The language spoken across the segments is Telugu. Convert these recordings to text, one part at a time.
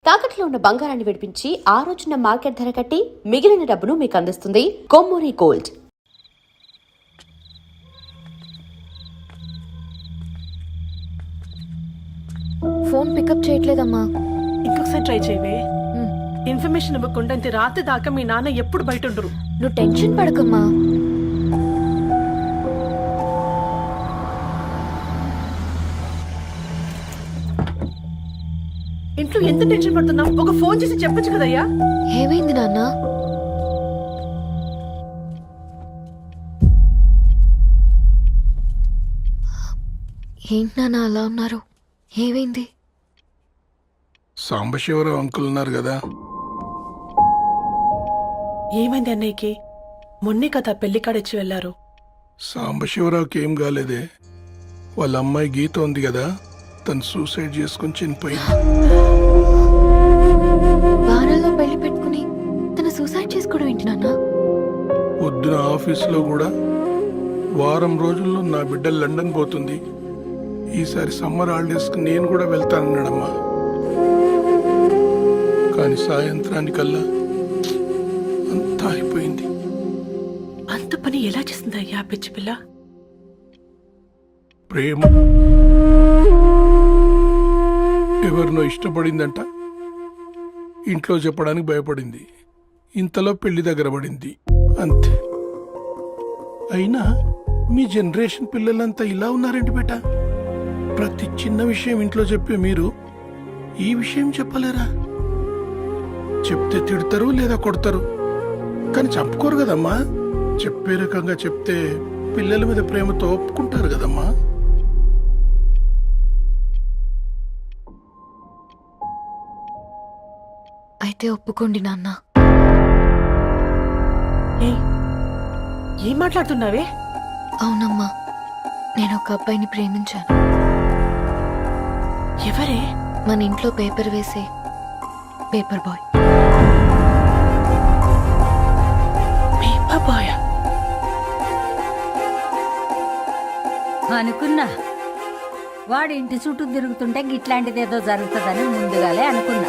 తాకట్లో ఉన్న బంగారాన్ని విడిపించి ఆ రోజున మార్కెట్ ధర కట్టి మిగిలిన డబ్బును మీకు అందిస్తుంది కొమ్మూరి గోల్డ్. ఫోన్ పికప్ చేయట్లేదమ్మా. ఇంకొకసారి ట్రై చేయవే. ఇన్ఫర్మేషన్ ఇవ్వకుండా ఇంత రాత్రి దాకా మీ నాన్న ఎప్పుడు బయట ఉండరు. నువ్వు టెన్షన్ పడకమ్మా. ఇంట్లో ఎంత టెన్షన్ పడుతున్నావు? ఒక ఫోన్ చేసి చెప్పొచ్చు కదయ్యా. ఏమైంది నాన్న? ఏంటి నాన్న అలా ఉన్నారు? ఏమైంది? సాంబశివరావు అంకుల్ ఉన్నారు కదా. ఏమైంది అన్నయ్యకి? మొన్నే కదా పెళ్లి కాడొచ్చి వెళ్లారు. సాంబశివరావుకి ఏం కాలేదే. వాళ్ళ అమ్మాయి గీత ఉంది కదా, తను సూసైడ్ చేసుకుని చనిపోయింది. వారాల్లో పెళ్లి పెట్టుకుని తన సూసైడ్ చేసుకోవడం ఏంటి నాన్న? పొద్దున ఆఫీసులో కూడా వారం రోజుల్లో నా బిడ్డ లండన్ పోతుంది, ఈసారి సమ్మర్ హాలిడేస్కి నేను కూడా వెళ్తానన్నాడమ్మా. కానీ సాయంత్రానికల్లా అంతా అయిపోయింది. అంత పని ఎలా చేసిందయ్యా పిచ్చి పిల్ల? ప్రేమ ఎవరినో ఇష్టపడిందంట, ఇంట్లో చెప్పడానికి భయపడింది. ఇంతలో పెళ్లి దగ్గర పడింది, అంతే. అయినా మీ జనరేషన్ పిల్లలంతా ఇలా ఉన్నారేంటి బేట? ప్రతి చిన్న విషయం ఇంట్లో చెప్పే మీరు ఈ విషయం చెప్పలేరా? చెప్తే తిడతారు లేదా కొడతారు, కానీ చంపుకోరు కదమ్మా. చెప్పే రకంగా చెప్తే పిల్లల మీద ప్రేమతో ఒప్పుకుంటారు కదమ్మా. అయితే ఒప్పుకోండి నాన్న. ఏం మాట్లాడుతున్నావే? అవునమ్మా, నేను ఒక అబ్బాయిని ప్రేమించాను. ఎవరే? మన ఇంట్లో పేపర్ వేసే పేపర్ బాయ్. పేపర్ బాయ్ అనుకున్నా. వాడి ఇంటి చుట్టూ తిరుగుతుంటే గిట్లాంటిదేదో జరుగుతుందని ముందుగాలే అనుకున్నా.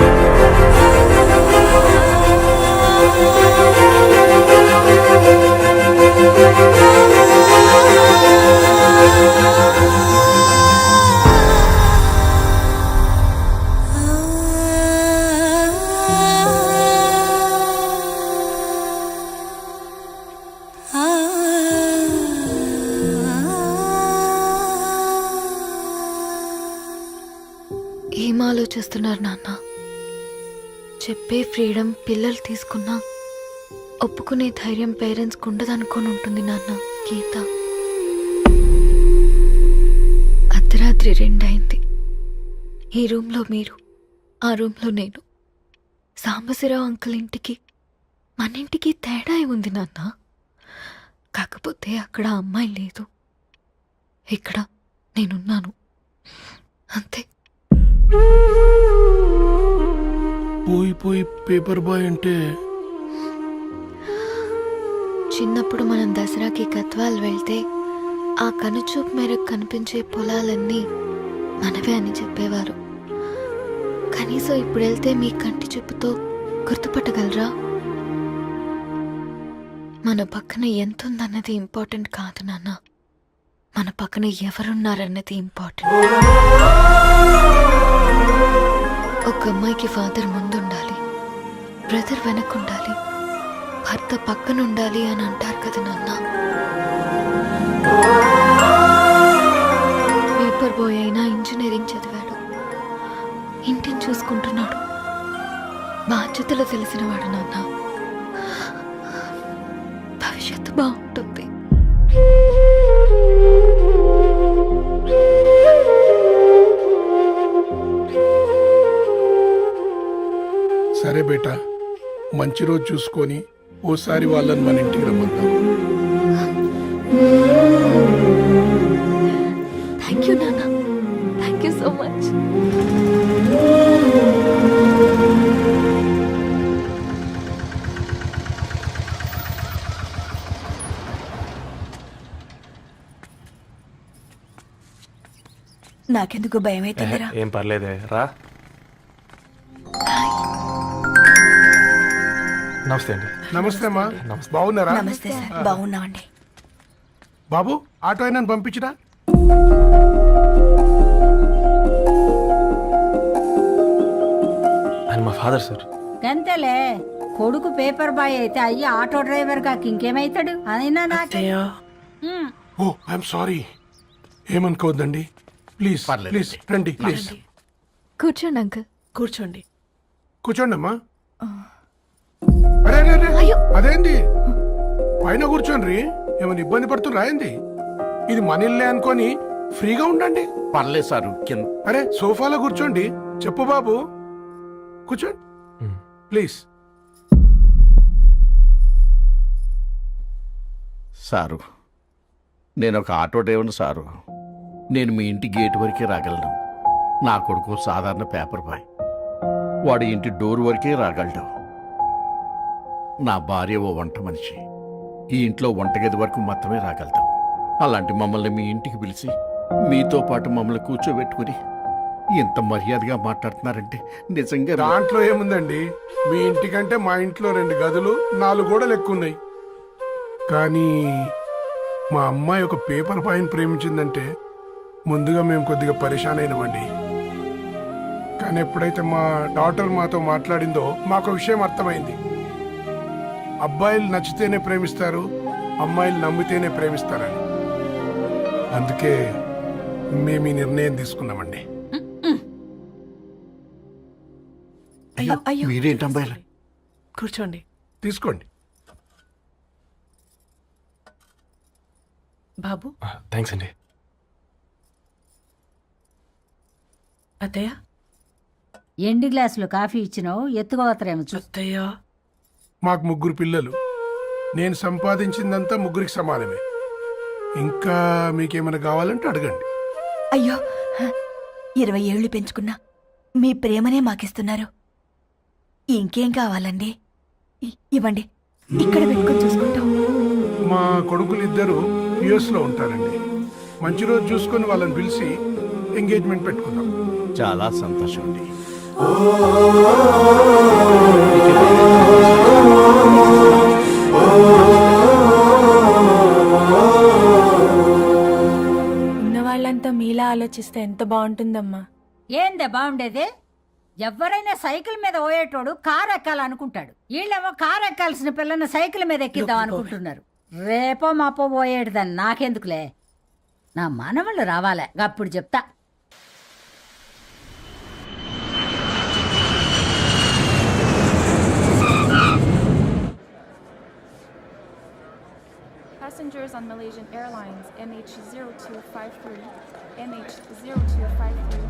ఏం ఆలోచిస్తున్నారు నాన్న? చెప్పే ఫ్రీడమ్ పిల్లలు తీసుకున్నా ఒప్పుకునే ధైర్యం పేరెంట్స్కి ఉండదనుకొని ఉంటుంది నాన్న. గీత అర్ధరాత్రి 2 అయింది. ఈ రూమ్లో మీరు, ఆ రూమ్లో నేను. సాంబశివరావు అంకుల్ ఇంటికి మన ఇంటికి తేడా ఉంది నాన్న. కాకపోతే అక్కడ అమ్మాయి లేదు, ఇక్కడ నేనున్నాను, అంతే. పోయి పోయి పేపర్ బాయ్ అంటే? చిన్నప్పుడు మనం దసరాకి గద్వాల్ వెళ్తే ఆ కనుచూపు మేరకు కనిపించే పొలాలన్నీ మనవే అని చెప్పేవారు. కనీసం ఇప్పుడు వెళ్తే మీ కంటి చూపుతో గుర్తుపట్టగలరా? మన పక్కన ఎంత ఉందన్నది ఇంపార్టెంట్ కాదు నాన్న, మన పక్కన ఎవరున్నారన్నది ఇంపార్టెంట్. ఒక అమ్మాయికి ఫాదర్ ముందుండాలి, బ్రదర్ వెనకుండాలి, భర్త పక్కన ఉండాలి అని అంటారు కదా నాన్న. పేపర్ బాయ్ అయినా ఇంజనీరింగ్ చదివాడు, ఇంటిని చూసుకుంటున్నాడు, బాధ్యతలు తెలిసినవాడు నాన్న. భవిష్యత్తు బాగుంటుంది. సరే బేటా, మంచి రోజు చూసుకొని ఓసారి వాళ్ళని మన ఇంటికి రమ్మంటాం. థ్యాంక్ యూ నాన్న, థ్యాంక్ యూ సో మచ్. నాకెందుకు భయం అవుతుందిరా. ఏం పర్లేదే రా. హాయ్. నమస్తే అండి. నమస్తే అమ్మా. బాగున్నారా? నమస్తే సార్ బాగున్నామండి. బాబు ఆటో అయినా పంపించరా? ఆయన మా ఫాదర్ సార్. గంతేలే, కొడుకు పేపర్ బాయ్ అయితే అయ్యి ఆటో డ్రైవర్ కాక ఇంకేమైతాడు అయినా నాకు అత్తయ్య ఓ ఐఎమ్ సారీ. ఏమనుకోవద్దండి ప్లీజ్ ప్లీజ్ రండి ప్లీజ్ కూర్చోండి అంకుల్. కూర్చోండి. కూర్చోండి అమ్మా. అరే అరే, అరే అదేంది పైన కూర్చోండి. ఏమైనా ఇబ్బంది పడుతున్నా ఏంది? ఇది మన ఇల్లే అనుకొని ఫ్రీగా ఉండండి. పర్లేదు సారు కింద. అరే సోఫాలో కూర్చోండి. చెప్పు బాబు కూర్చోండి ప్లీజ్. సారు నేను ఒక ఆటో డ్రైవర్ని సారు. నేను మీ ఇంటి గేట్ వరకే రాగలను. నా కొడుకు సాధారణ పేపర్ బాయ్. వాడి ఇంటి డోర్ వరకే రాగలడు. నా భార్య ఓ వంట మనిషి. ఈ ఇంట్లో వంటగది వరకు మాత్రమే రాగలదు. అలాంటి మమ్మల్ని మీ ఇంటికి పిలిచి మీతో పాటు మమ్మల్ని కూర్చోబెట్టుకుని ఇంత మర్యాదగా మాట్లాడుతున్నారంటే నిజంగా దాంట్లో ఏముందండి? మీ ఇంటికంటే మా ఇంట్లో 2 గదులు 4 గోడలు ఎక్కువ ఉన్నాయి. కానీ మా అమ్మాయి ఒక పేపర్ బాయ్ని ప్రేమించిందంటే ముందుగా మేము కొద్దిగా పరేషాన్ అయినామండి. కానీ ఎప్పుడైతే మా డాటర్ మాతో మాట్లాడిందో మాకు విషయం అర్థమైంది. అబ్బాయిలు నచ్చితేనే ప్రేమిస్తారు, అమ్మాయిలు నమ్మితేనే ప్రేమిస్తారని. అందుకే మేము ఈ నిర్ణయం తీసుకున్నామండి. అయ్యో మీరేంటి అమ్మాయిలు? కూర్చోండి. తీసుకోండి. బాబు. థ్యాంక్స్ అండి. అత్తయ్య. ఎండు గ్లాసులో కాఫీ ఇచ్చినావు ఎత్తుకోవతరేమో చూ. అత్తయ్య. మాకు 3 పిల్లలు. నేను సంపాదించిందంతా 3కి సమానమే. ఇంకా మీకేమైనా కావాలంటే అడగండి. అయ్యో 20 ఏళ్లు పెంచుకున్నా మీ ప్రేమనే మాకిస్తున్నారు. ఇంకేం కావాలండి? ఇవ్వండి, ఇక్కడ పెట్టుకొని చూసుకుంటాం. మా కొడుకులు 2 యుఎస్ లో ఉంటారండి. మంచి రోజు చూసుకొని వాళ్ళని పిలిచి ఎంగేజ్మెంట్ పెట్టుకుందాం. చాలా సంతోషం అండి. ఉన్న వాళ్ళంతా మీలా ఆలోచిస్తే ఎంత బాగుంటుందమ్మా. ఏందే బాగుండేది? ఎవరైనా సైకిల్ మీద పోయేటోడు కారు ఎక్కాలనుకుంటాడు. వీళ్ళేమో కారు ఎక్కాల్సిన పిల్లని సైకిల్ మీద ఎక్కిద్దాం అనుకుంటున్నారు. రేపో మాపో పోయేటిదని నాకెందుకులే, నా మనవళ్ళు రావాలే అప్పుడు చెప్తా. Passengers on Malaysian Airlines MH0253, MH0253 are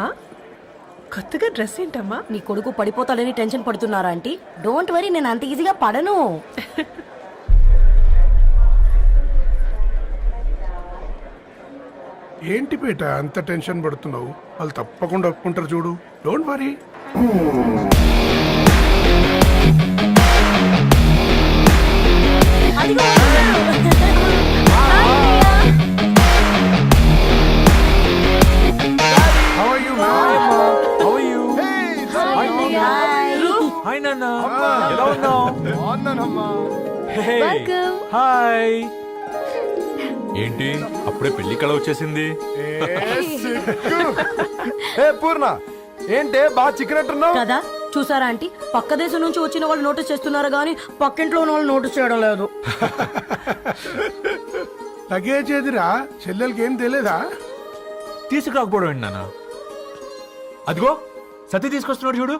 ఆ? కొత్తగా డ్రెస్ ఏంటమ్మా? నీ కొడుకు పడిపోతాడని టెన్షన్ పడుతున్నారా ఆంటీ? డోంట్ వరీ, నేను అంత ఈజీగా పడను. ఏంటి పేట అంత టెన్షన్ పడుతున్నావు? వాళ్ళు తప్పకుండా ఒప్పుకుంటారు చూడు. Don't worry. How are you, man? How are you? Hi నాన్న. ఎలా ఉన్నావు? హాయ్. ఏంటి అప్పుడే పెళ్లి కళ వచ్చేసింది? పూర్ణ ఏంటే బాగా చిక్కినట్టున్నావు కదా చూసారా ఆంటీ, పక్క దేశం నుంచి వచ్చిన వాళ్ళు నోటీస్ చేస్తున్నారు కానీ పక్కింట్లో ఉన్న వాళ్ళు నోటీస్ చేయడం లేదు. లగేజ్ ఏదిరా? చెల్లెలకి ఏం తెలియదా? తీసుకురాకపోవడం ఏంటి నాన్న? అదిగో సతీ తీసుకొస్తున్నాడు చూడు.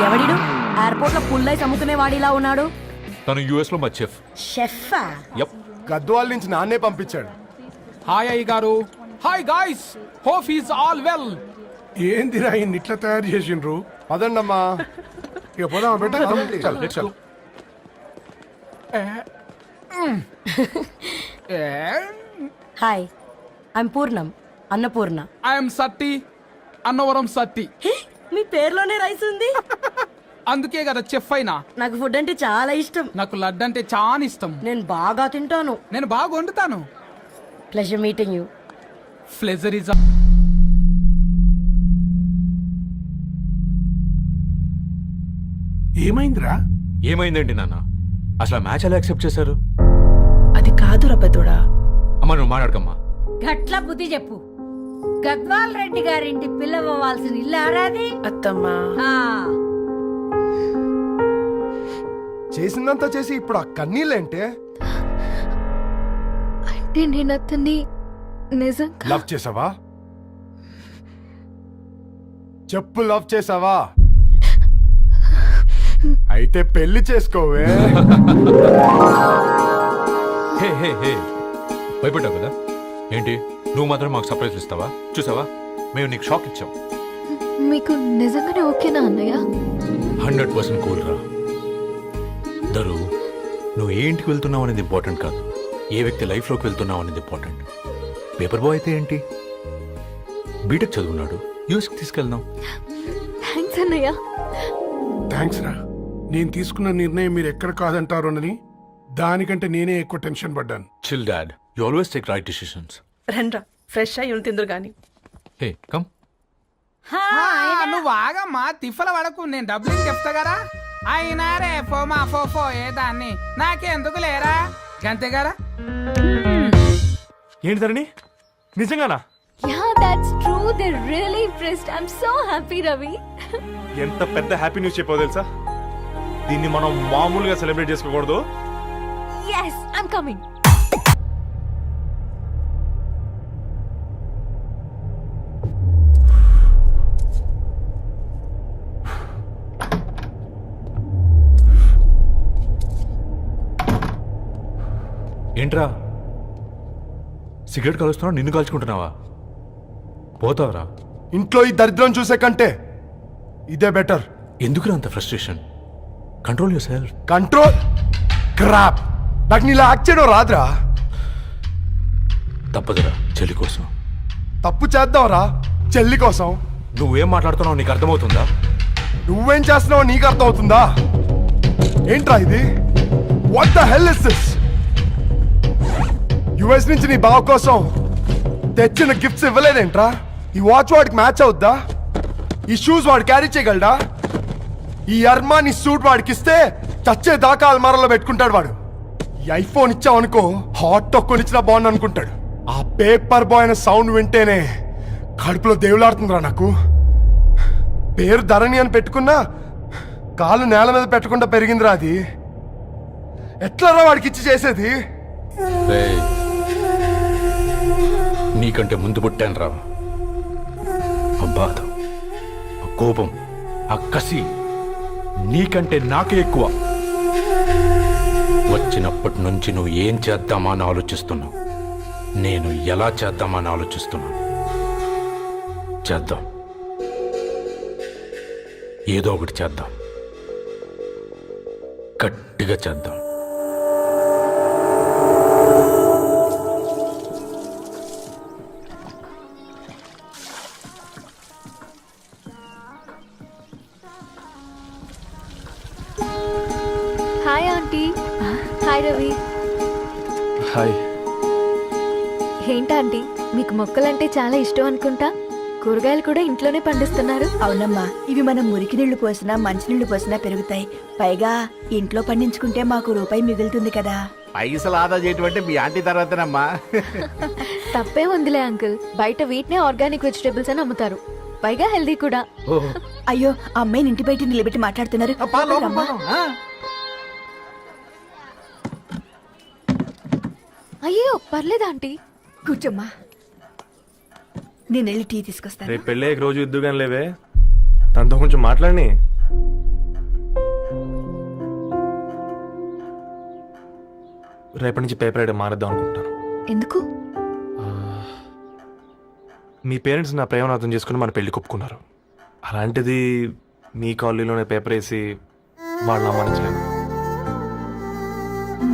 ఎవడిడు ఎయిర్పోర్ట్ లో పుల్ ఐస్ అమ్ముకునే వాడిలా ఉన్నాడు? తను యుఎస్ లో మా చెఫ్. షెఫా? యప్. గద్వాల నుంచి నాన్నే పంపించాడు. హాయ్ అయ్య గారు. Hi guys, hope is all well. ఏందిరా ఇన్ని ఇట్లా తయారు చేసిండ్రు? పదండమ్మా. ఇక పోదామా బెట్ట? చల్ చల్. Hi, I'm Purnam, Annapurna. I'm Satti, Annavaram Satti. మీ పేర్లోనే రైస్ ఉంది. అందుకే కదా చెఫ్ అయినా. నాకు ఫుడ్ అంటే చాలా ఇష్టం. నాకు లడ్డు అంటే చాలా ఇష్టం. నేను బాగా తింటాను. నేను బాగా వండుతాను. Pleasure meeting you. Pleasure is ఏమైందిరా? ఏమైందేంటి నాన్న? అసలు మ్యాచ్ ఎలా యాక్సెప్ట్ చేశారు? అది కాదు రబ్బతోడా. అమ్మ నువ్వు మాట్లాడకమ్మా. గట్ల బుద్ధి చెప్పు. గద్వాల్ రెడ్డి గారింటి పిల్లవ్వాల్సిన ఇల్లు ఆరాది. అత్తమ్మా ఆ, చేసిందంతా చేసి ఇప్పుడు ఆ కన్నీళ్ళేంటే? అంటే నేను అతన్ని నిజంగా లవ్ చేసావా? చెప్పు, లవ్ చేసావా? అయితే పెళ్లి చేసుకోవే. హే హే హే, భయపడ్డావు కదా? ఏంటి నువ్వు మాత్రం మాకు సర్ప్రైజ్ ఇస్తావా? చూసావా, మేము నీకు షాక్ ఇచ్చాం. మీకు నిజంగానే ఓకేనా అన్నయ్య? 100% కూల్ రా. దరు, నువ్వు ఏ ఇంటికి వెళ్తున్నావు అనేది ఇంపార్టెంట్ కాదు, ఏ వ్యక్తి లైఫ్లోకి వెళ్తున్నావు అనేది ఇంపార్టెంట్. పేపర్ బాయ్ అయితే ఏంటి, బీటెక్ చదువున్నాడు, యూఎస్కి తీసుకెళ్దాం. థ్యాంక్స్ అన్నయ్య. థ్యాంక్స్ రా. నేను తీసుకున్న నిర్ణయం మీరు ఎక్కడ కాదంటారోనని దానికంటే నేనే ఎక్కువ టెన్షన్ పడ్డాను. Chill dad, you always take right decisions. రండ్రా, ఫ్రెష్ అయ్యి ఉండి తిందురు గాని. Hey come. నువ్వు ఆగమ్మా, తిఫల పడకు, నేను డబ్బులు చెప్తా కదా. అయినా రే ఫోమా ఫోఫో ఏ దాన్ని నాకెందుకు లేరా గంతే కదా. ఏంటి ధరణి, నిజంగానా? Yeah, that's true. They're really impressed. I'm so happy, Ravi. ఎంత పెద్ద హ్యాపీ న్యూస్ చెప్పావు తెలుసా? దీన్ని మనం మామూలుగా సెలబ్రేట్ చేసుకోకూడదు. Yes, I'm coming. ఏంట్రా సిగరెట్ కాలుస్తున్నావు, నిన్ను కాల్చుకుంటున్నావా? పోతావరా? ఇంట్లో ఈ దరిద్రం చూసే కంటే ఇదే బెటర్. ఎందుకురా అంత frustration? Control your self. Control crap. నాకు నీలా యాక్ట్ చేయడం రాదురా. తప్పదురా, చెల్లి కోసం. తప్పు చేద్దాంరా, చెల్లి కోసం. నువ్వేం మాట్లాడుతున్నావు నీకు అర్థమవుతుందా? నువ్వేం చేస్తున్నావో నీకు అర్థం అవుతుందా? ఏంట్రా ఇది? What the hell is this? US నుంచి నీ బావ కోసం తెచ్చిన గిఫ్ట్స్ ఇవ్వలేదేంట్రా? ఈ వాచ్ వాడికి మ్యాచ్ అవుద్దా? ఈ షూస్ వాడు క్యారీ చేయగలడా? ఈ అర్మానీ సూట్ వాడికి ఇస్తే చచ్చే దాకా అల్మారాలో పెట్టుకుంటాడు వాడు. ఈ ఐఫోన్ ఇచ్చావనుకో హాట్ టొక్కని ఇచ్చినా బాగుంది అనుకుంటాడు. ఆ పేపర్ బాయ్ అనే సౌండ్ వింటేనే కడుపులో దేవులాడుతుందిరా నాకు. పేరు ధరణి అని పెట్టుకున్నా కాలు నేల మీద పెట్టకుండా పెరిగిందిరా అది. ఎట్లరా వాడికి ఇచ్చి చేసేది? రేయ్, నీకంటే ముందు పుట్టాను రా. ఆ బాధ, ఆ కోపం, ఆ కసి నీకంటే నాకే ఎక్కువ. వచ్చినప్పటి నుంచి నువ్వు ఏం చేద్దామా అని ఆలోచిస్తున్నావు, నేను ఎలా చేద్దామా అని ఆలోచిస్తున్నాను. చేద్దాం, ఏదో ఒకటి చేద్దాం, గట్టిగా చేద్దాం. Hi aunty. Hi Ravi. Hi. ఏంటంటీ, మీకు మొక్కలంటే చాలా ఇష్టం అనుకుంటా. కూరగాయలు కూడా ఇంట్లోనే పండిస్తున్నారు. అవునమ్మా, ఇవి మనం మురికి నీళ్లు పోసినా మంచినీళ్లు పోసినా పెరుగుతాయి. పైగా ఇంట్లో పండించుకుంటే మాకు రూపాయి మిగులుతుంది కదా. పైసలు ఆదా చేయటం అంటే మీ ఆంటీ తర్వాతనమ్మా. తప్పే ఉందిలే అంకుల్, బయట వీటినే ఆర్గానిక్ వెజిటేబుల్స్ అని అమ్ముతారు, పైగా హెల్దీ కూడా. అయ్యో, ఆ అమ్మాయిని ఇంటి బయట నిలబెట్టి మాట్లాడుతున్నారు. రమ్మా. అయ్యో పర్లేదు ఆంటీ. కూర్చోమ్మా, నేను వెళ్ళి టీ తీసుకొస్తాను. రేపు పెళ్ళే రోజు ఇద్దుగాని లేవే, తనతో కొంచెం మాట్లాడి. రేపటి నుంచి పేపర్ రైడ్ మారేద్దాం అనుకుంటాను. ఎందుకు? మీ పేరెంట్స్ నా ప్రేమను అర్థం చేసుకుని మన పెళ్లి ఒప్పుకున్నారు. అలాంటిది మీ కాలనీలోనే పేపర్ వేసి వాళ్ళని అమ్మానించలేదు.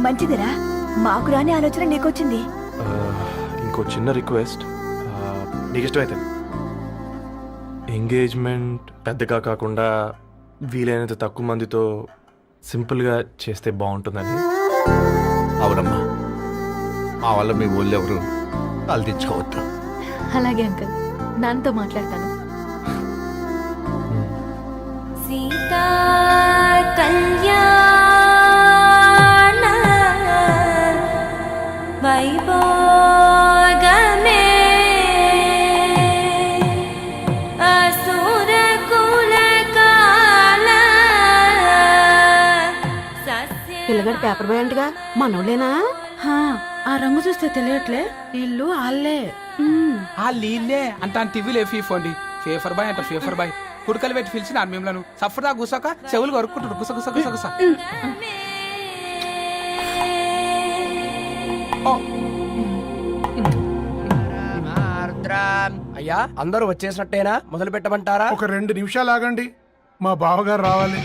మంచిదిరా, మాకు రాని ఆలోచన నీకొచ్చింది. ఇంకో చిన్న రిక్వెస్ట్, నీకు ఇష్టమైతే ఎంగేజ్మెంట్ పెద్దగా కాకుండా వీలైనంత తక్కువ మందితో సింపుల్గా చేస్తే బాగుంటుందని. అవునమ్మా, మా వల్ల మీ ఊళ్ళో ఎవరు కాలు తెచ్చుకోవద్దు. అలాగే అంకుల్, నాన్నతో మాట్లాడతాను. సీతా కళ్యాణ వైభోగమే అసుర కుల కాల పిల్లగాడు పేపర్ బాయ్ అంటగా మనోళ్ళేనా? ఆ రంగు చూస్తే తెలియట్లే, ఇల్లు ఆళ్ళే. ఆ లీల్లే అంత టీవీలో ఫీఫోండి. ఫేఫర్ బాయ్ అంట, ఫేఫర్ బాయ్. కుడుకలు పెట్టి పిలిచిన మిమ్మలను సఫర్దా గుసక చెవులు కొరుక్కుంటారు. గుస గుస గుస గుస. అయ్యా, అందరూ వచ్చేసినట్టేనా? మొదలు పెట్టమంటారా? ఒక 2 నిమిషాలు ఆగండి, మా బావగారు రావాలి.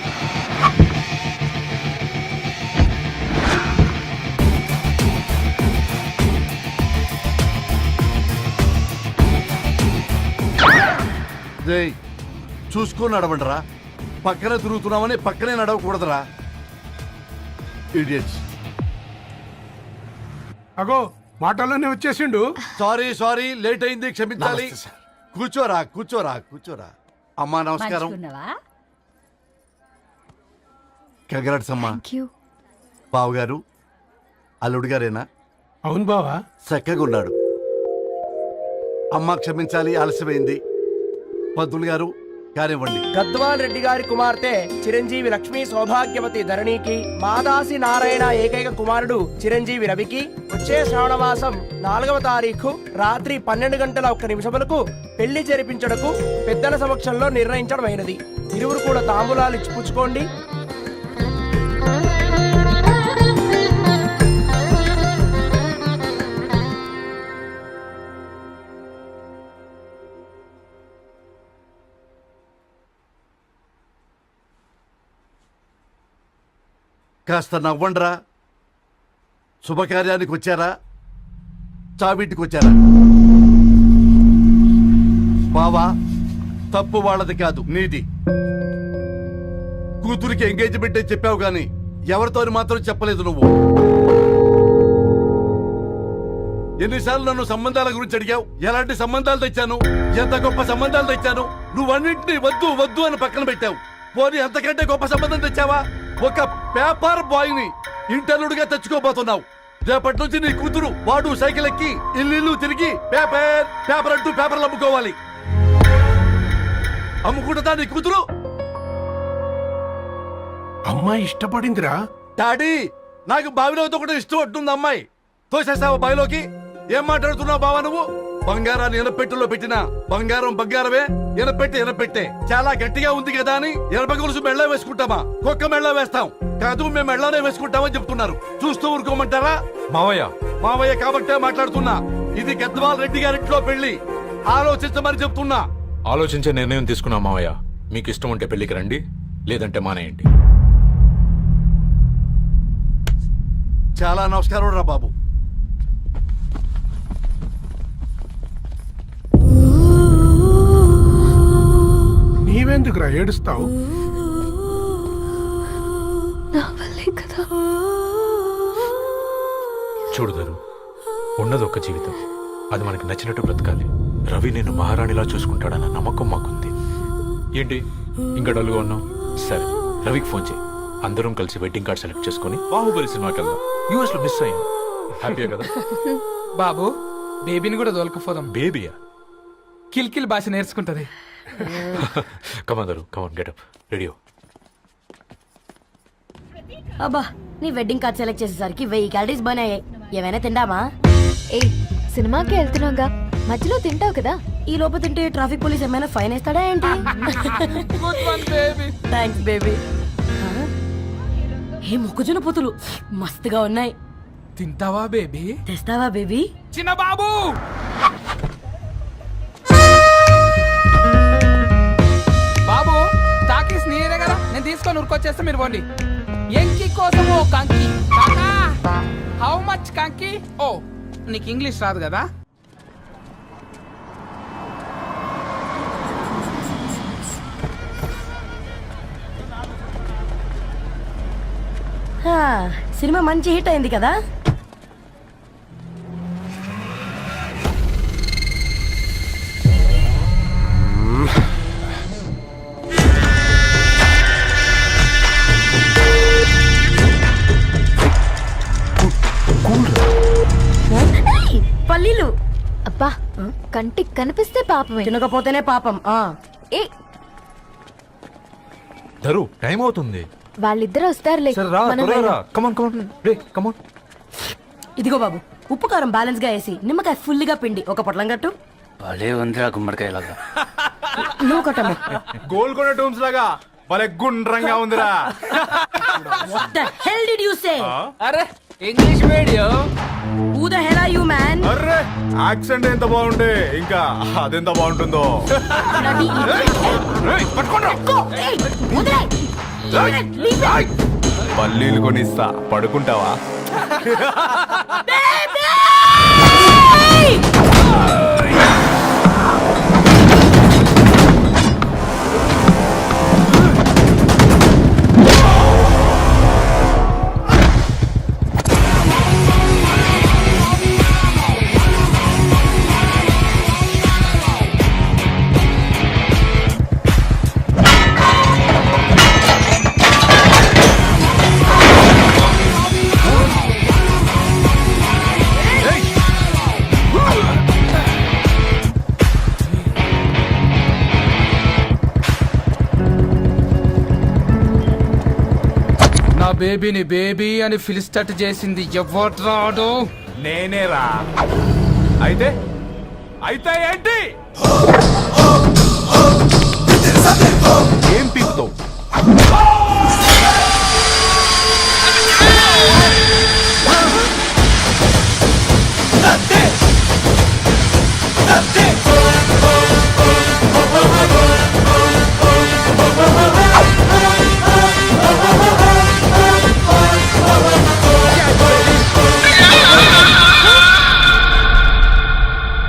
చూసుకొని నడవండిరా. పక్కనే తిరుగుతున్నామని పక్కనే నడవకూడదురా. ఇడియట్స్. అగో మాటల్లోనే వచ్చేసిండు. సారీ లేట్ అయింది, క్షమించాలి. కూర్చోరా కూర్చోరా కూర్చోరా. అమ్మా నమస్కారం. మంచుకున్నావా? కంగ్రాట్స్ అమ్మా. బావగారు అల్లుడు గారేనా? అవును బావా. చక్కగా ఉన్నాడు. అమ్మ క్షమించాలి, ఆలస్యమైంది. పంతులు గారు కానివ్వండి. గద్వాల్ రెడ్డి గారి కుమార్తె చిరంజీవి లక్ష్మీ సౌభాగ్యవతి ధరణికి, మాదాసి నారాయణ ఏకైక కుమారుడు చిరంజీవి రవికి వచ్చే శ్రావణమాసం 4వ తారీఖు రాత్రి 12:01 పెళ్లి జరిపించడకు పెద్దల సమక్షంలో నిర్ణయించడమైనది. ఇరువురు కూడా తాంబూలాలు ఇచ్చి పుచ్చుకోండి. కాస్త నవ్వండ్రా. శుభకార్యానికి వచ్చారా, చావింటికి వచ్చారా? బావా, తప్పు వాళ్ళది కాదు, నీది. కూతురికి ఎంగేజ్మెంట్ అని చెప్పావు గాని ఎవరితో మాత్రం చెప్పలేదు నువ్వు. ఎన్నిసార్లు నన్ను సంబంధాల గురించి అడిగావు? ఎలాంటి సంబంధాలు తెచ్చాను, ఎంత గొప్ప సంబంధాలు తెచ్చాను. నువ్వన్నింటినీ వద్దు వద్దు అని పక్కన పెట్టావు. పోనీ అంతకంటే గొప్ప సంబంధం తెచ్చావా? ఒక పేపర్ బాయ్ ని ఇంటర్లుడిగా తెచ్చుకోబోతున్నావు. రేపటి నుంచి నీ కూతురు వాడు సైకిల్ ఎక్కి ఇల్లు తిరిగి పేపర్ అంటూ పేపర్లు అమ్ముకోవాలి. అమ్ముకుంటుందా నీ కూతురు? అమ్మాయి ఇష్టపడిందిరా. డాడీ, నాకు బావిలోతో కూడా ఇష్టం అంటుంది అమ్మాయి. తోసేస్తావా బావిలోకి? ఏం మాట్లాడుతున్నావు బావా నువ్వు? బంగారాన్ని ఎనపెట్టులో పెట్టిన బంగారం బంగారమే, ఎనపెట్టే చాలా గట్టిగా ఉంది కదా అని ఎనప గొలుసు మెళ్ళ వేసుకుంటామా? కుక్క మెళ్ళ వేస్తాం కాదు, మేము మెళ్ళనే వేసుకుంటామని చెప్తున్నారు. చూస్తూ ఊరుకోమంటారా? మావయ్య కాబట్టే మాట్లాడుతున్నా. ఇది గద్వాల్ రెడ్డి గారింట్లో పెళ్లి. ఆలోచించమని చెప్తున్నా. ఆలోచించే నిర్ణయం తీసుకున్నా మావయ్య. మీకు ఇష్టం ఉంటే పెళ్లికి రండి, లేదంటే మానేయండి. చాలా నమస్కారం రా బాబు. నీవెందుకురా ఏడుస్తావు? చూడదరు, ఉన్నది ఒక్క జీవితం, అది మనకి నచ్చినట్టు బ్రతకాలి. రవి నేను మహారాణిలా చూసుకుంటాడన్న నమ్మకం మాకుంది. ఏంటి ఇంకా డల్గా ఉన్నావు? సరే, రవికి ఫోన్ చేయి. అందరం కలిసి వెడ్డింగ్ కార్డ్ సెలెక్ట్ చేసుకుని బాహుబలి సినిమాకి వెళ్దాం. యూఎస్ లో మిస్ అయ్యాం. హ్యాపీయా కదా? బాబు, బేబీని కూడా దొలకపోదాం. బేబీయా? కిల్కిల్ భాష నేర్చుకుంటది. కమాందరు, కమాన్ గెటప్ రెడీ. అబ్బా, నీ వెడ్డింగ్ కార్డ్ సెలెక్ట్ చేసేసరికి 1000 క్యాలరీస్ బర్న్ అయ్యాయి. ఏమైనా తిండామా? ఏ సినిమాకి వెళ్తున్నావుగా, మధ్యలో తింటావు కదా. ఈ లోపు తింటే ట్రాఫిక్ పోలీస్ ఏమైనా ఫైన్ వేస్తాడా ఏంటి? Thanks baby. ఏ మొక్కజొన్న పొతులు మస్తుగా ఉన్నాయి. తింటావా బేబీ? తెస్తావా బేబీ? చిన్న బాబు, బాబు టాకీస్ నీరే కదా, నేను తీసుకొని ఉరికొచ్చేస్తే మీరు పోండి. ఎంకి కోసం ఓ కంకి. హౌ మచ్ కంకి? ఓ, నీకు ఇంగ్లీష్ రాదు కదా? సినిమా మంచి హిట్ అయింది కదా. పల్లీలు అబ్బా కంటికి కనిపిస్తే పాపమే, తినకపోతేనే పాపం. ఏ ధరు టైం అవుతుంది. వాళ్ళిద్దరు వస్తారులే, మనం వెళ్దాం. కమాన్ కమాన్ రే కమాన్. ఇదిగో బాబు, ఉప్పు కారం బ్యాలెన్స్ గా వేసి నిమ్మకాయ ఫుల్ గా పిండి ఒక పొట్లం కట్టు. భలే ఉందిరా గుమ్మడికాయలాగా. నువ్వు కట్టమ్మా. గోల్కొండ టూమ్స్ లాగా భలే గుండ్రంగా ఉందిరా. What the hell did you say? అరే English medium. Who the hell are you, man? Array accent ఎంత బాగుంటే ఇంకా అదెంత బాగుంటుందో. Bloody idiot. పల్లీలు కొనిస్తా, పడుకుంటావా? నా బేబీని బేబీ అని ఫిలిస్టట్ చేసింది ఎవరు? నేనేరా. అయితే అయితే ఏంటి? ఏం పీకుతావు?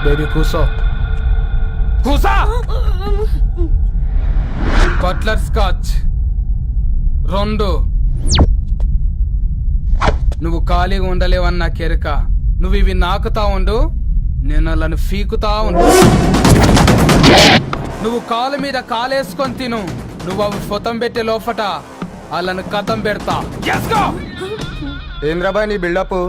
బేబీ కూసో, కూసా. Buttler scotch 2. నువ్వు ఖాళీగా ఉండలేవన్న కెరక. నువ్వు ఇవి నాకుతా ఉండు, నేను వాళ్ళని ఫీకుతా ఉండు. నువ్వు కాలు మీద కాలేసుకొని తిను. నువ్వు అవి ఫొతం పెట్టే లోపట వాళ్ళని కథం పెడతా. ఏంద్రాబాయ్ నీ బిల్డప్?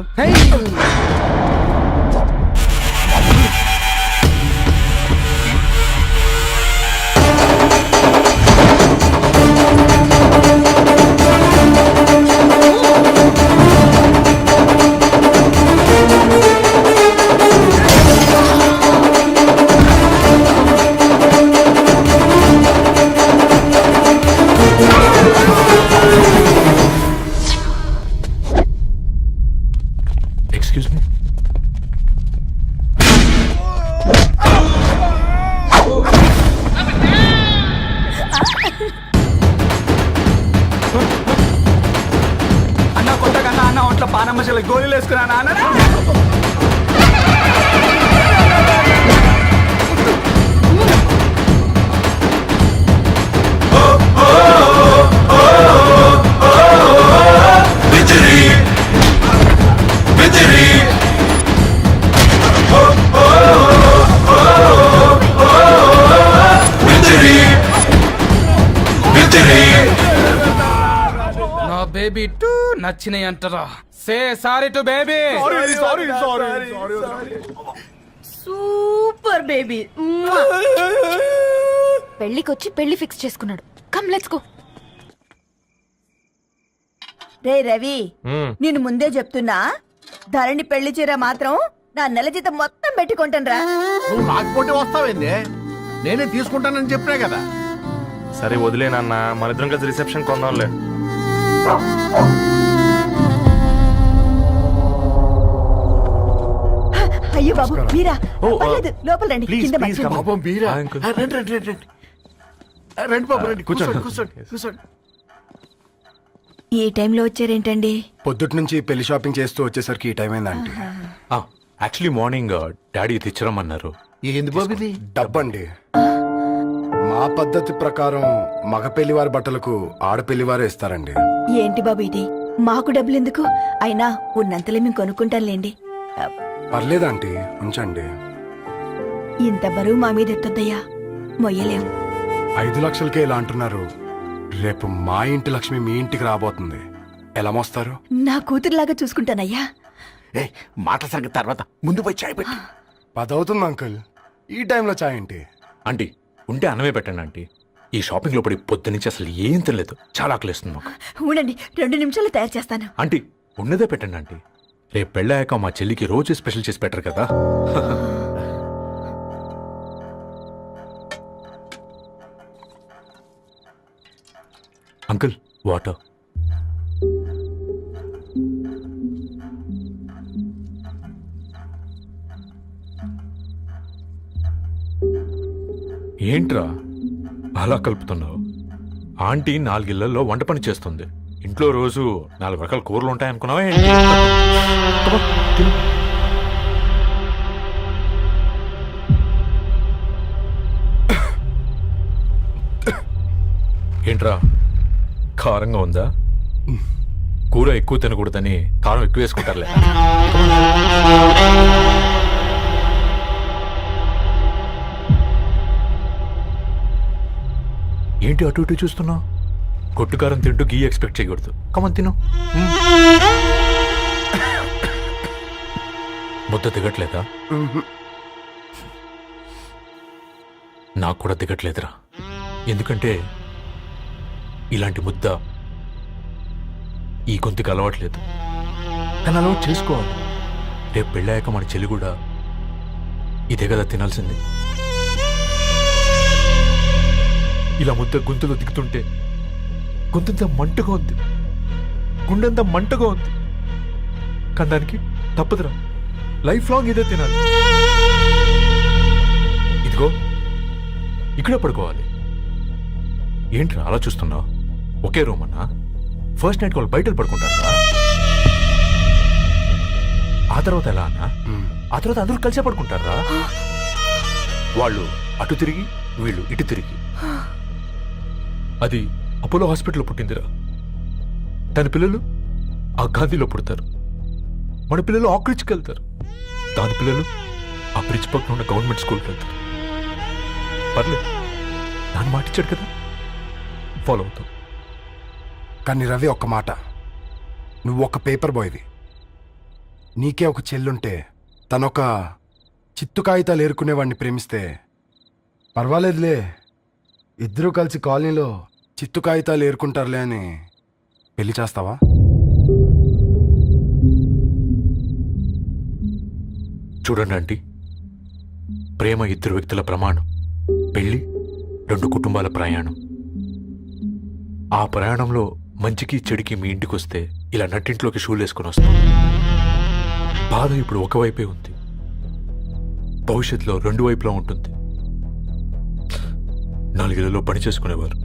Excuse me. అన్న కొట్టకన్నా అన్న ఒంట్లో పానమ్మశల గోళీలు వేసుకున్నా అన్న. నా బేబీ టూ నచ్చినాయి అంటారా? Say sorry to baby. Super baby. పెళ్లికొచ్చి పెళ్లి ఫిక్స్ చేసుకున్నాడు. Come let's go. రే రవి, నేను ముందే చెప్తున్నా, ధరణి పెళ్లి చీర మాత్రం నా నెల జీతం మొత్తం పెట్టుకుంటాను రా. నువ్వు రాకపోతే వస్తావేంది? నేనే తీసుకుంటానని చెప్పినా కదా. సరే వదిలేనన్న, మన ఇద్దరం కలిసి రిసెప్షన్ కొందాంలే. అయ్యో బాబు మీరా? పర్లేదు, లోపల రండి. కింద మంచం ఉంది. పాపం మీరా? ఆ, అంకుల్. రండి రండి రండి రండి. రండి బాబు రండి. కూర్చోండి కూర్చోండి కూర్చోండి. ఈ టైంలో వచ్చారేంటండి? పొద్దుటి నుంచి పెళ్లి షాపింగ్ చేస్తూ వచ్చేసరికి ఈ టైం అయిందండి. యాక్చువల్లీ మార్నింగ్ డాడీ తెచ్చరమన్నారు. ఏంది బాబు ఇది? డబ్బండి. మా పద్ధతి ప్రకారం మగ పెళ్లివారి బట్టలకు ఆడపెళ్లివారే ఇస్తారండి. ఏంటి బాబు ఇది? మాకు డబ్బులు ఎందుకు? అయినా ఉన్నంతలే మేము కొనుక్కుంటాంలేండి. పర్లేదంటీ, ఉంచండి. ఇంత బరువు మా మీద ఎత్తొద్దయ్యా, మొయ్యలేం. 5 లక్షలకే ఇలా అంటున్నారు. రేపు మా ఇంటి లక్ష్మి మీ ఇంటికి రాబోతుంది. ఎలా మోస్తారు? నా కూతురులాగా చూసుకుంటానయ్యా. ఏ మాట సంగతి తర్వాత, ముందు పోయి చాయ్ పెట్టి. 10 అవుతుంది అంకుల్. ఈ టైంలో చాయ్ ఏంటి? ఆంటీ ఉంటే అన్నమే పెట్టండి ఆంటీ. ఈ షాపింగ్ లో పడి పొద్దు నుంచి అసలు ఏం తినలేదు. చాలా ఆకలిస్తుంది మాకు. ఉండండి, 2 నిమిషాలు తయారు చేస్తాను. ఆంటీ ఉన్నదే పెట్టండి ఆంటీ. రేపు పెళ్ళాక మా చెల్లికి రోజు స్పెషల్ చేసి పెట్టరు కదా. Uncle water. ఏంట్రా అలా కలుపుతున్నావు? ఆంటీ 4 ఇళ్లలో వంట పని చేస్తుంది. ఇంట్లో రోజు 4 రకాల కూరలు ఉంటాయనుకున్నావా ఏంటి? Come on, తిను. ఏంట్రా కారంగా ఉందా? కూర ఎక్కువ తినకూడదని కారం ఎక్కువ వేసుకుంటారులే. ఏంటి అటు ఇటు చూస్తున్నావు? కొట్టుకారం తింటూ గీ ఎక్స్పెక్ట్ చేయకూడదు. కమన్ తిను. ముద్ద దిగట్లేదా? నాకు కూడా దిగట్లేదురా. ఎందుకంటే ఇలాంటి ముద్ద ఈ గొంతుకు అలవాట్లేదు. కానీ అలవాటు చేసుకోవాలి. రేపు పెళ్ళాక మన చెల్లి కూడా ఇదే కదా తినాల్సింది. ఇలా ముద్ద గొంతులో దిగుతుంటే గొంతంతా మంటగా ఉంది, గుండెంతా మంటగా ఉంది. కానీ దానికి తప్పదురా, లైఫ్ లాంగ్ ఇదే తినాలి. ఇదిగో ఇక్కడే పడుకోవాలి. ఏంట్రా అలా చూస్తున్నావు? ఒకే రూమ్ అన్నా? ఫస్ట్ నైట్ వాళ్ళు బయట పడుకుంటారా? ఆ తర్వాత ఎలా అన్నా? ఆ తర్వాత అందరూ కలిసే పడుకుంటారా? వాళ్ళు అటు తిరిగి, వీళ్ళు ఇటు తిరిగి. అది అపోలో హాస్పిటల్లో పుట్టిందిరా. దాని పిల్లలు ఆ గాంధీలో పుడతారు. మన పిల్లలు ఆక్రిడ్జ్కి వెళ్తారు. దాని పిల్లలు ఆ బ్రిడ్జ్ పక్కన ఉన్న గవర్నమెంట్ స్కూల్కి వెళ్తారు. పర్లేదు, దాన్ని మాటిచ్చాడు కదా, ఫాలో అవుతాం. కానీ రవి, ఒక్క మాట. నువ్వు ఒక పేపర్ బాయ్వి. నీకే ఒక చెల్లుంటే తనొక చిత్తు కాగితాలు ఏరుకునేవాడిని ప్రేమిస్తే పర్వాలేదులే, ఇద్దరూ కలిసి కాలనీలో చిత్తు కాగితాలు ఏరుకుంటారులే అని పెళ్లి చేస్తావా? చూడండి ఆంటీ, ప్రేమ 2 వ్యక్తుల ప్రమాణం, పెళ్లి 2 కుటుంబాల ప్రయాణం. ఆ ప్రయాణంలో మంచికి చెడుకి మీ ఇంటికి వస్తే ఇలా నట్టింట్లోకి షూలు వేసుకొని వస్తాం. బాధ ఇప్పుడు ఒకవైపే ఉంది, భవిష్యత్తులో 2 వైపులా ఉంటుంది. 4 ఇళ్లలో పని చేసుకునేవారు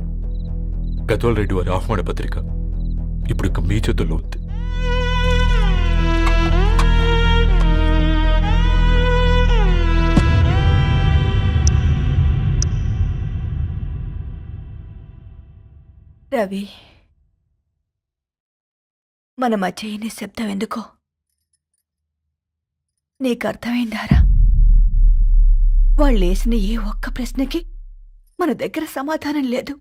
గద్వాల్ రెడ్డి వారి ఆహ్వాన పత్రిక ఇప్పుడు ఇక మీ చేతుల్లో ఉంది. రవి, మన మధ్య ఈ నిశ్శబ్దం ఎందుకో నీకు అర్థమైందారా? వాళ్ళేసిన ఏ ఒక్క ప్రశ్నకి మన దగ్గర సమాధానం లేదు.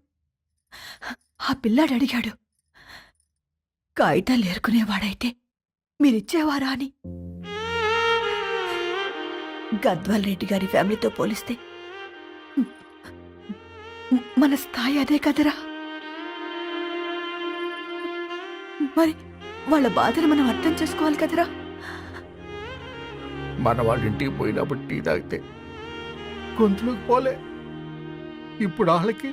ఆ పిల్లాడు అడిగాడు, కాగితాలు ఏరుకునేవాడైతే మీరిచ్చేవారా అని. గద్వాల్ రెడ్డి గారి ఫ్యామిలీతో పోలిస్తే మన స్థాయి అదే కదరా. మరి వాళ్ళ బాధను మనం అర్థం చేసుకోవాలి కదరా. మన వాళ్ళ ఇంటికి పోయినప్పుడు టీ తాగితే గొంతులోకి పోలే, ఇప్పుడు వాళ్ళకి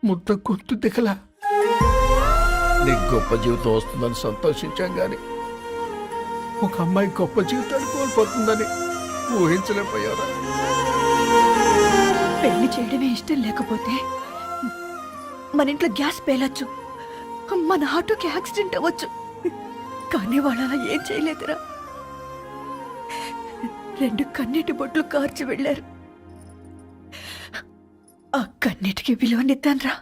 ముద్ద గొంతు దిగలా. నీకు గొప్ప జీవితం వస్తుందని సంతోషించాం గాని ఒక అమ్మాయి గొప్ప జీవితాన్ని కోల్పోతుందని ఊహించలేకపోయారా? పెళ్లి చేయడమే ఇష్టం లేకపోతే మన ఇంట్లో గ్యాస్ పేలొచ్చు, మన ఆటోకి యాక్సిడెంట్ అవ్వచ్చు. కానీ వాళ్ళు అలా ఏం చేయలేదురా. 2 కన్నీటి బొట్లు కార్చి వెళ్ళారు. ఆ కన్నీటికి విలువనిద్దాన్రా.